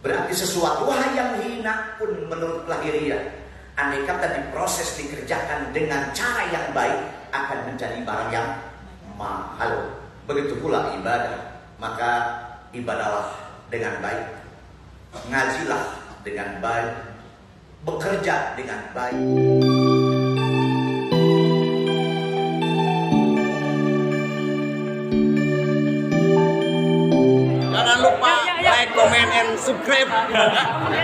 Berarti sesuatu hal yang hina pun menurut lahiriah, andai kata diproses dikerjakan dengan cara yang baik, akan menjadi barang yang mahal. Begitu pula ibadah. Maka ibadahlah dengan baik, ngajilah dengan baik, bekerja dengan baik. Jangan lupa like, comment, and subscribe.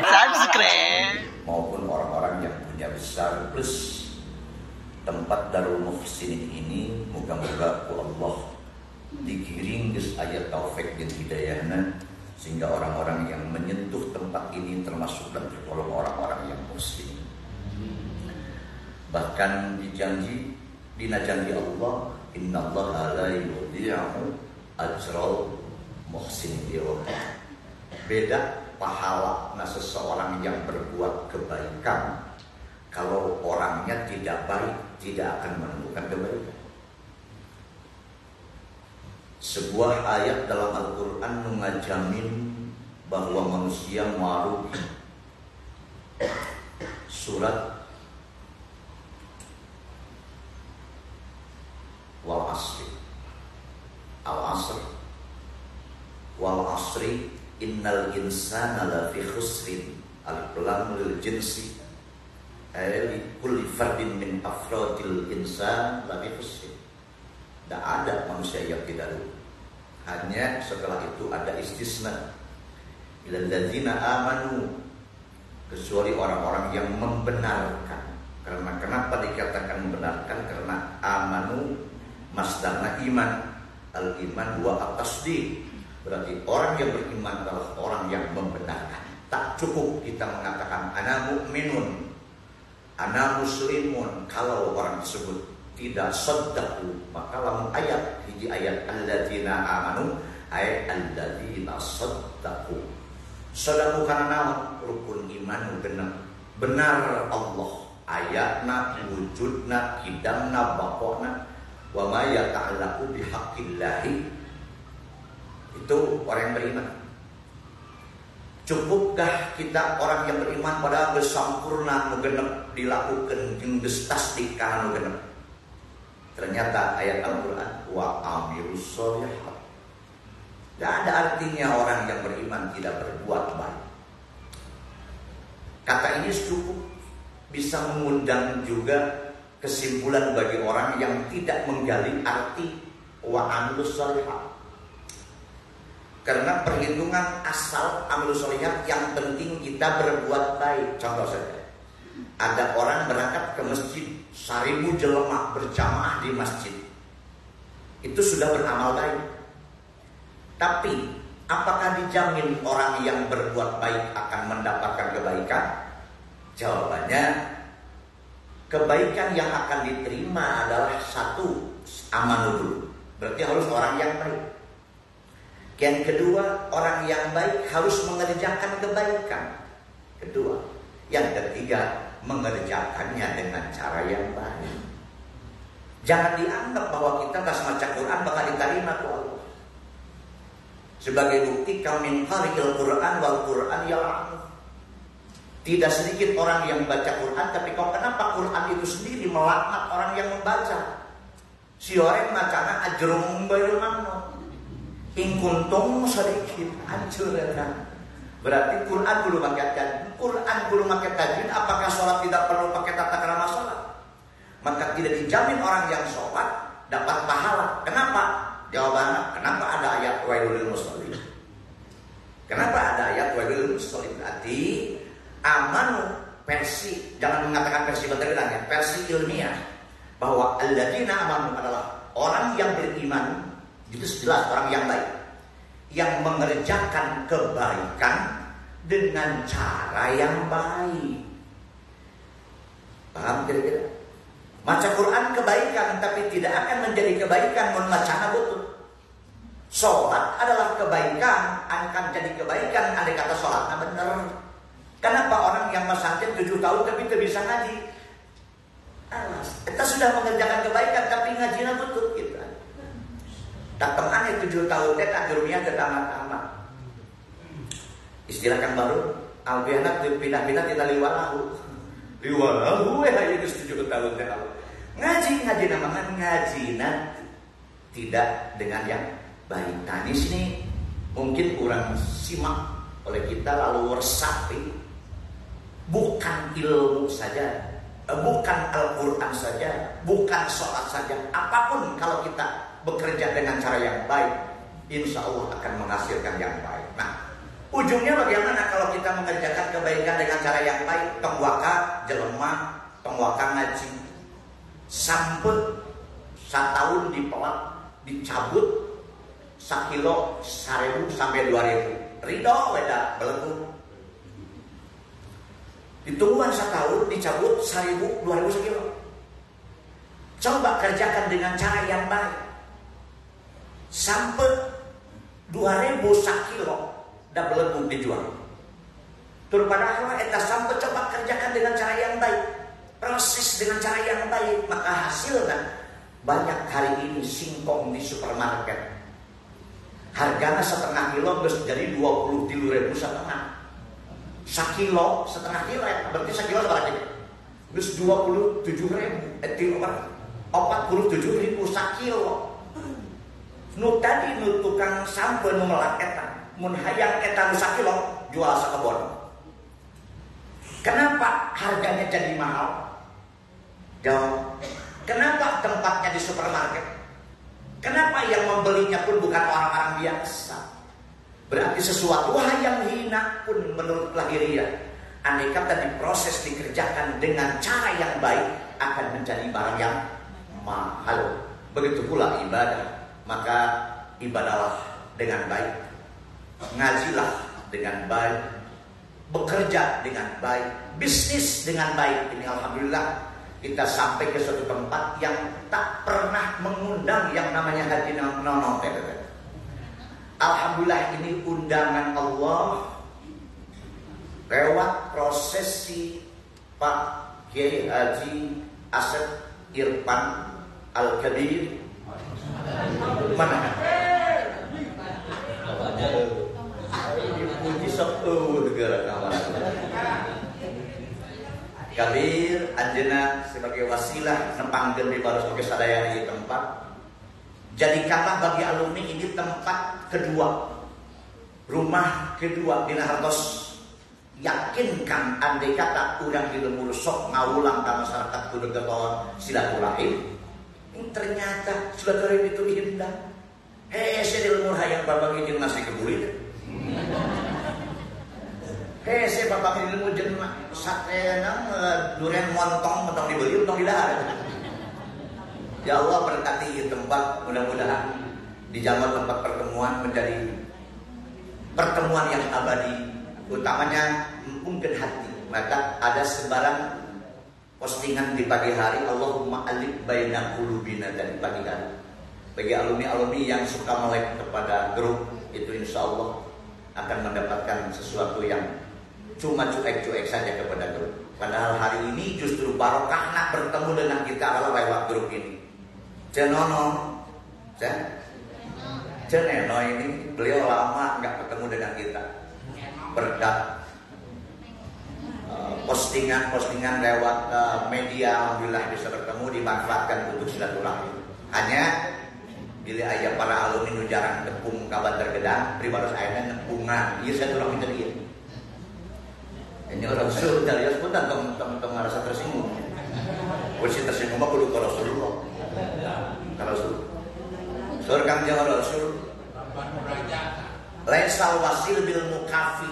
Subscribe. Maupun orang-orang yang punya besar plus tempat Darul Muhsinin ini, moga-moga Allah digiring geus aya taufik dan hidayahna, sehingga orang-orang yang menyentuh tempat ini termasuk dan tergolong orang-orang yang muslim. Bahkan dijanji, dina janji Allah, innallaha la yudhi'u ajral muhsinin. Beda pahala seseorang yang berbuat kebaikan. Kalau orangnya tidak baik, tidak akan menemukan kebaikan. Sebuah ayat dalam Al-Quran mengajamin bahwa manusia marugi. Surat Wal Asri, Al-Asr, Wal Asri innal insana lafi khusrin, al-lam lil jinsi li kulli fardin min afradil insan lafi khusrin. Tidak ada manusia yang tidak rugi. Hanya setelah itu ada istisna, ilal ladzina amanu, kecuali orang-orang yang membenarkan. Karena kenapa dikatakan membenarkan? Karena amanu masdarna iman, al iman wa at-tasdiq. Berarti orang yang beriman adalah orang yang membenarkan. Tak cukup kita mengatakan ana mu'minun, ana muslimun, kalau orang tersebut tidak sadaqu, maka lamun ayat hiji ayat alladzina amanu ayat alladzina saddaqu. Sadaqu kana rukun iman genep. Benar Allah ayatna, wujudna, kidamna, baqona, wa ma yata'allaqu bihaqqillahi. Itu orang yang beriman. Cukupkah kita orang yang beriman pada besampurna nu genep dilakukan jeung geus tasdik kana nu genep? Ternyata ayat Al-Quran wa amilus sholihat. Tidak ada artinya orang yang beriman tidak berbuat baik. Kata ini cukup bisa mengundang juga kesimpulan bagi orang yang tidak menggali arti wa amilus sholihat. Karena perhitungan asal amilus sholihat yang penting kita berbuat baik. Contoh saja, ada orang berangkat ke masjid 1000 jelema berjamaah di masjid, itu sudah beramal baik. Tapi apakah dijamin orang yang berbuat baik akan mendapatkan kebaikan? Jawabannya, kebaikan yang akan diterima adalah satu, amanu dulu, berarti harus orang yang baik. Yang kedua, orang yang baik harus mengerjakan kebaikan. Kedua, yang ketiga, mengerjakannya dengan cara yang baik. Jangan dianggap bahwa kita tas maca Quran bakal diterima ku Allah. Sebagai bukti kamin qara'il Quran wal Quran yal'an. Tidak sedikit orang yang baca Quran, tapi kok kenapa Quran itu sendiri melaknat orang yang membaca? Si orang macana ajrum bayrul mamnun. In kuntum sedikit hancurkan. Berarti Quran kudu pakai tajwid. Quran kudu pakai tajwid. Apakah sholat tidak perlu pakai tata krama sholat? Maka tidak dijamin orang yang sholat dapat pahala. Kenapa? Jawabannya, kenapa ada ayat wailul lil musallin? Kenapa ada ayat wailul lil musallin? Berarti amanu versi, jangan mengatakan versi betul-betul ya, versi ilmiah, bahwa alladzina amanu adalah orang yang beriman. Itu jelas orang yang baik, yang mengerjakan kebaikan dengan cara yang baik. Paham kira-kira? Baca Quran kebaikan, tapi tidak akan menjadi kebaikan mun macana betul. Sholat adalah kebaikan, akan jadi kebaikan andai kata sholatnya benar. Kenapa orang yang masjid 7 tahun tapi tidak bisa ngaji? Kita sudah mengerjakan kebaikan tapi ngajinya betul gitu. Tak teman 7 tahun tak dunia ke tamat-tamat. Istilah Kang Baru, albiana pindah-pindah kita liwalahu ya itu 7 tahun teh. Ngaji namanya ngaji tidak dengan yang baik. Nah di sini mungkin kurang simak oleh kita lalu resapi. Bukan ilmu saja, bukan Al-Quran saja, bukan sholat saja. Apapun kalau kita bekerja dengan cara yang baik, insya Allah akan menghasilkan yang baik. Nah, ujungnya bagaimana kalau kita mengerjakan kebaikan dengan cara yang baik? Tongwaka jelema, tongwaka ngaji, sampai 1 tahun dipelak, dicabut 1 kilo 1.000 sampai 2.000. Ridho beda belenggu. Ditungguan 1 tahun dicabut 1.000 2.000 sekilo. Coba kerjakan dengan cara yang baik. Sampai 2.000 sekilo dah belenggu dijual. Tur padahal eta sampai coba kerjakan dengan cara yang baik. Proses dengan cara yang baik, maka hasilnya banyak hari ini singkong di supermarket. Harganya 1/2 kilo jadi 23.000 setengah. 1 kilo setengah kilo ya, berarti 1 kilo berapa kilo? Terus 27.000, 47.000 1 kilo. Nu tadi nu tukang sampe nu melak eta, mun hayang eta nu 1 kilo jual sakebon. Kenapa harganya jadi mahal? Jawab. Kenapa tempatnya di supermarket? Kenapa yang membelinya pun bukan orang-orang biasa? Berarti sesuatu hal yang hina pun menurut lahiriah, andai kata diproses dikerjakan dengan cara yang baik, akan menjadi barang yang mahal. Begitu pula ibadah. Maka ibadahlah dengan baik, ngajilah dengan baik, bekerja dengan baik, bisnis dengan baik. Ini alhamdulillah kita sampai ke suatu tempat yang tak pernah mengundang yang namanya haji nono. Alhamdulillah ini undangan Allah lewat prosesi Pak Kiai Haji Asep Irfan Al-Kabir. Mana? Puji satu negara kawan. Kabir anjeunna sebagai wasilah nempangkeun di baru sebagai sadaya di tempat. Jadikanlah bagi alumni ini tempat kedua, rumah kedua dina hartos. Yakinkan andai kata urang di lembur sok ngawulang ka masyarakat kudu keton silaturahim. Ternyata silaturahim itu indah. Hese di lembur hayang babagi jeung nasi kebulit. Hese babagi di lembur jeung satena durian montong dibeli montong didahar. Ya Allah berkati tempat, mudah-mudahan di zaman tempat pertemuan menjadi pertemuan yang abadi, utamanya mungkin hati. Maka ada sebarang postingan di pagi hari, Allahumma alif baina qulubina, dari pagi hari. Bagi alumni-alumni yang suka melek kepada grup itu, insya Allah akan mendapatkan sesuatu yang cuma cuek-cuek saja kepada grup. Padahal hari ini justru barokah nak bertemu dengan kita kalau lewat grup ini. Cenono, Ceneno ini beliau lama nggak ketemu dengan kita. Berkat postingan lewat media, alhamdulillah bisa bertemu, dimanfaatkan untuk silaturahmi. Hanya bila ayah para alumni nu jarang tepung kabar tergedang, pribadi saya nepungan, iya saya tulang itu dia. Ini orang suruh dari sebentar teman-teman merasa tersinggung. Kursi tersinggung mah kudu ke Rasulullah. Kalau Rasul Kang Jawa Rasul laisal wasil bil mukafi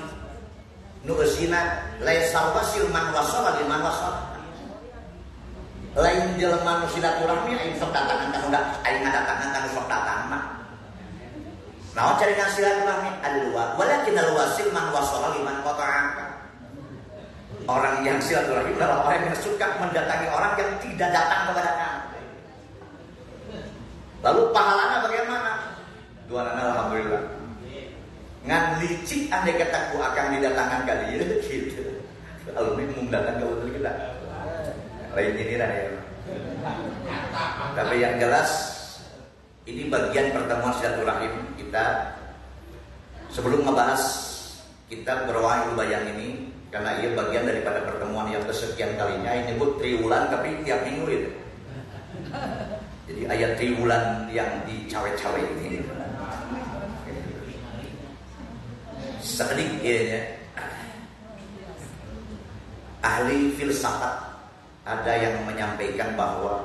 nu eusina laisal wasil man wasala liman wasala. Lain jelema nu silaturahmi aing sok datangan ka udah aing ngadatangan ka sok datang mah. Naon cari silaturahmi adalah walakin al wasil man wasala liman qata'a. Orang yang silaturahmi adalah orang yang suka mendatangi orang yang tidak datang kepada kamu. Lalu pahalanya bagaimana? Duanana alhamdulillah. Ngan licik andai kataku akan didatangkan kali ya gitu. Alumni mendatang ke hotel kita. Lain ini lah ya. Tapi yang jelas ini bagian pertemuan silaturahim kita. Sebelum membahas kita berawal bayang ini karena ia bagian daripada pertemuan yang kesekian kalinya. Ini nyebut triwulan tapi tiap minggu itu. Jadi ayat triwulan yang dicawe-cawe ini. Sedikit ya. Ahli filsafat ada yang menyampaikan bahwa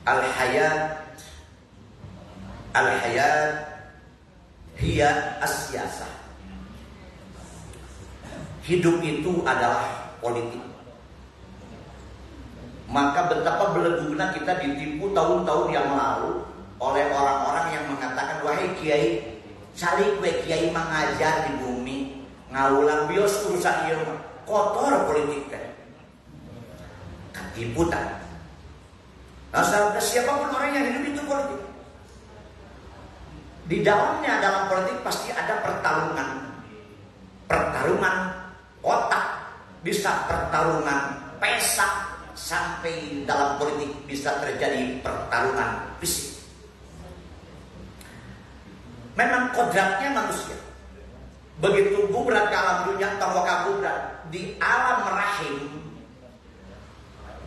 al-hayat hiya as-siyasah. Hidup itu adalah politik. Maka betapa beleguna kita ditipu tahun-tahun yang lalu oleh orang-orang yang mengatakan, wahai kiai, cari kue kiai mengajar di bumi, ngaulang bios urusan ieu kotor politik kan. Ketipu tak. Nah, siapapun orang yang hidup itu politik. Di dalamnya dalam politik pasti ada pertarungan. Pertarungan otak, bisa pertarungan pesak, sampai dalam politik bisa terjadi pertarungan fisik. Memang kodratnya manusia. Begitu gubrat ke alam dunia, tawaka gubrat di alam rahim,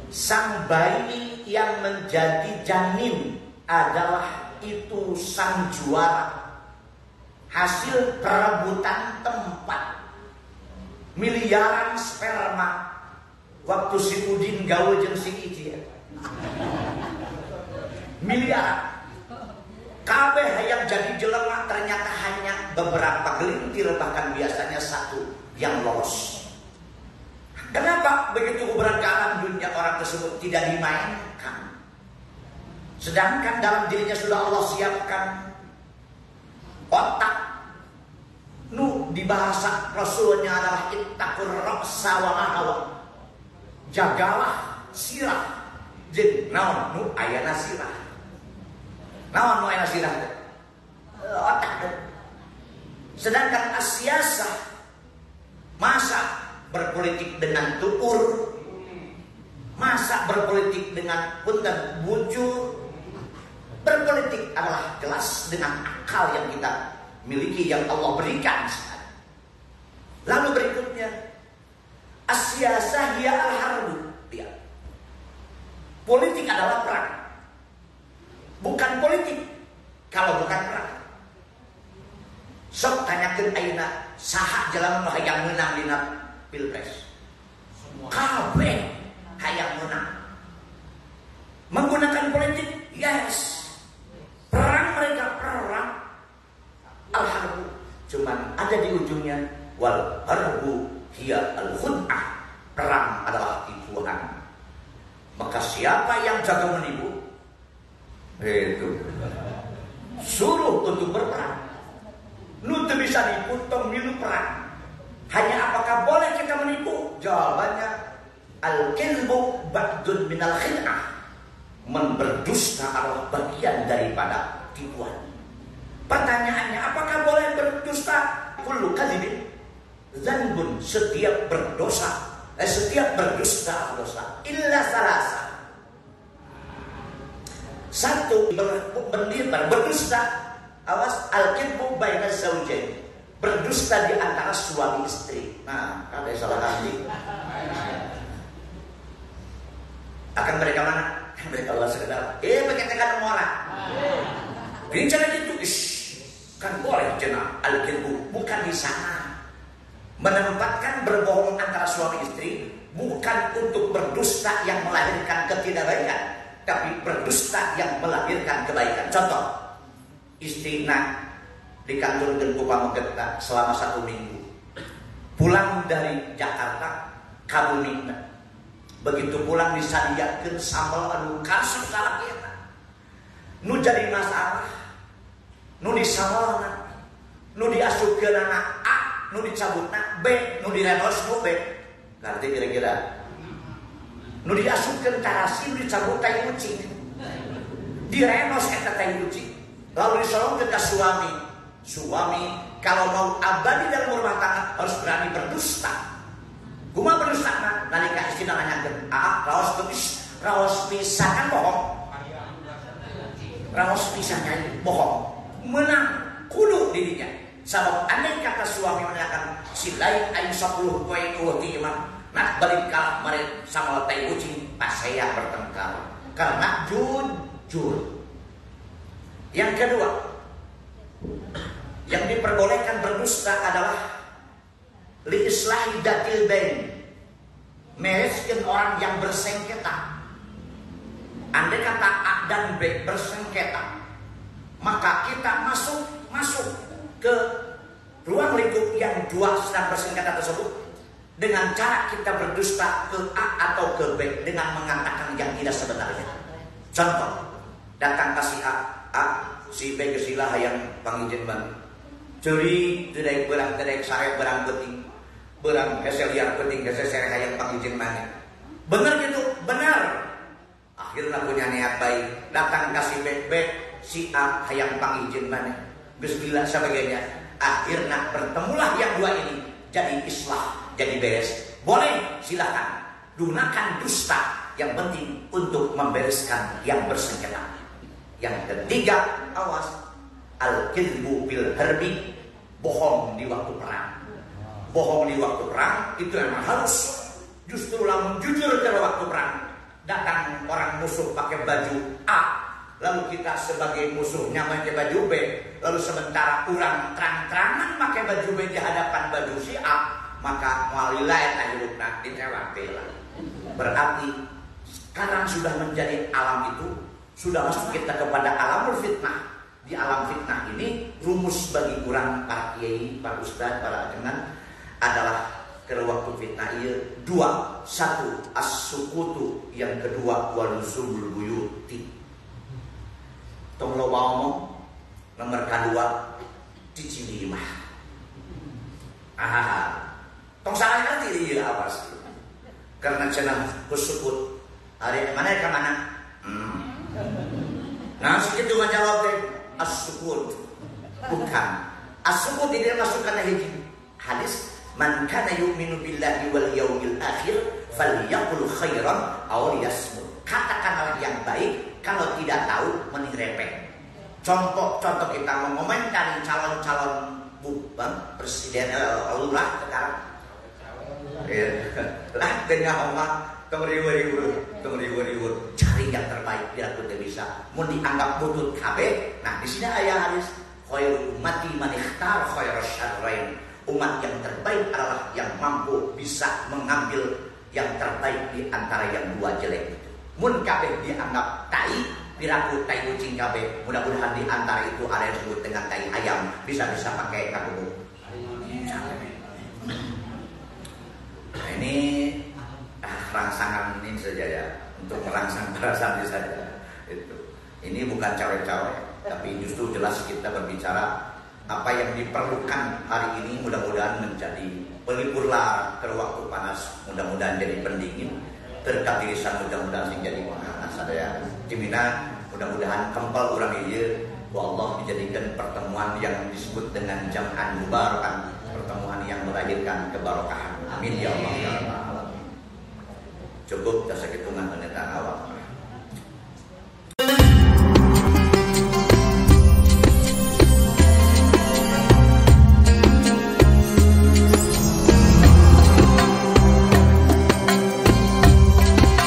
sang bayi yang menjadi janin adalah itu sang juara, hasil perebutan tempat miliaran sperma waktu si Udin gaul jeung si Iji miliaran. Kabeh yang jadi jelema ternyata hanya beberapa gelintir, bahkan biasanya satu yang lolos. Kenapa begitu gubrat ke alam dunia orang tersebut tidak dimainkan? Sedangkan dalam dirinya sudah Allah siapkan otak. Di bahasa Rasulnya adalah ittaqur ra'sa wa mahawa. Jagalah sirah. Jadi naon ayana sirah. Naon ayana sirah? Otak. Sedangkan as-siyasah, masa berpolitik dengan tukur, masa berpolitik dengan punten bujur. Berpolitik adalah jelas dengan akal yang kita miliki, yang Allah berikan. Lalu berikutnya, as-siyasah hiya al-harbu. Politik adalah perang. Bukan politik kalau bukan perang. Sok tanyakeun ayeuna saha jelema hayang menang dina Pilpres. Kabeh hayang menang. Menggunakan politik, yes. Perang mereka perang. Al-harbu cuman ada di ujungnya, wal harbu hiya al-khud'ah. Perang adalah tipuan. Maka siapa yang jago menipu, itu suruh untuk berperang. Lu tuh bisa nipu pemilu perang. Hanya apakah boleh kita menipu? Jawabannya al-kizbu ba'dun minal khid'ah. Berdusta adalah bagian daripada tipuan. Pertanyaannya, apakah boleh berdusta? Kullu kadzibin dzanbun, setiap berdosa, setiap berdusta dosa. Illa salasa. Satu, berdusta. Awas, al-kidbu baina zawjain. Berdusta di antara suami istri. Nah, ada salah kali. Akan mereka mana? Mereka Allah sekedar berkata-kata orang. Ini cara gitu, kan boleh jenah al-kidbu, bukan di sana. Menempatkan berbohong antara suami istri bukan untuk berdusta yang melahirkan ketidakbaikan, tapi berdusta yang melahirkan kebaikan. Contoh, istrina dikantorkeun ku pamegeta selama 1 minggu. Pulang dari Jakarta ka Bumina. Begitu pulang disadiakeun sambal anu kasep kalakena. Nu jadi masalah, nu disamalna, nu diasupkeun anak A, nu dicabutna B, nu direnos nu B. Ngerti kira-kira? Nu diasupkeun tarasi, nu dicabut tai kucing. Direnos eta tai kucing. Lalu disolongkeun ka suami. Suami kalau mau abadi dalam rumah tangga harus berani berdusta. Kumaha berdustana? Nalika istrina nanyakeun, raos pisan kan bohong. Raos pisan nyanyi bohong. Menang kudu dirinya. Sabab aneh kata suami menanyakan si lain aing 10 poe ti mah nak balik kalah mari sama tai kucing pas saya bertengkar karena jujur. Yang kedua, yang diperbolehkan berdusta adalah li islahi datil bain, mereskeun orang yang bersengketa. Andai kata A dan B bersengketa, maka kita masuk ke ruang lingkup yang dua sedang bersengketa tersebut dengan cara kita berdusta ke A atau ke B dengan mengatakan yang tidak sebenarnya. Contoh, datang ke si A, si B gesilah yang pangijin ban curi tidak berang tidak sare berang penting berang kesel liar penting kesel sare hayang pangijin mana benar gitu, benar. Akhirnya punya niat baik, datang ke si B, si A hayang pangijin mana geus bila sebagainya. Akhirnya bertemulah yang dua ini jadi islah, jadi beres. Boleh, silakan gunakan dusta, yang penting untuk membereskan yang bersengketa. Yang ketiga, awas, al-kidbu bil harbi, bohong di waktu perang. Bohong di waktu perang itu memang harus. Justru lamun jujur ke waktu perang, datang orang musuh pakai baju A, lalu kita sebagai musuhnya pakai baju B, lalu sementara orang terang-terangan pakai baju B di hadapan baju si A, maka walilah tahilukna ditewakila. Berarti sekarang sudah menjadi alam itu, sudah masuk kita kepada alamul fitnah. Di alam fitnah ini rumus bagi orang para kiai, para ustaz, para ajengan adalah ke waktu fitnah iya dua. Satu, as-sukutu. Yang kedua, waluzumul buyuti. Tong lo ngomong. Nomor kedua, cicing mah. Tong salah ngerti dia awas. Karena cenah kusukut. Hari mana ke mana? Nah, segitu menjawab deh. As-sukut. Bukan. As-sukut ini masukkan hadis. Man kana yu'minu billahi wal yaumil akhir falyaqul khairan aw liyasmut. Katakanlah yang baik, kalau tidak tahu mending repeh. Contoh kita mengomentari calon-calon presiden Allah sekarang. Lah tengah omah tong riweuh cari yang terbaik biar kita bisa. Mun dianggap butut kabeh, nah di sini aya hadis khairu ummati man ikhtar khairas syarrain. Umat yang terbaik adalah yang mampu bisa mengambil yang terbaik di antara yang dua jelek itu. Mun kabeh dianggap tai, piraku tai kucing kabeh. Mudah-mudahan di antara itu ada yang disebut dengan tai ayam, bisa-bisa pakai kabeh. Nah, ini rangsangan ini saja ya, untuk merangsang para santri saja. Itu. Ini bukan cawe-cawe, tapi justru jelas kita berbicara apa yang diperlukan hari ini. Mudah-mudahan menjadi pelipurlah ke waktu panas, mudah-mudahan jadi pendingin, terkatirisan mudah-mudahan jadi panas ada ya. Cimina mudah-mudahan kempal orang iya, Allah dijadikan pertemuan yang disebut dengan jam'an mubarakan, pertemuan yang melahirkan kebarokahan. Amin ya Allah. Cukup jasa hitungan penetaan awal.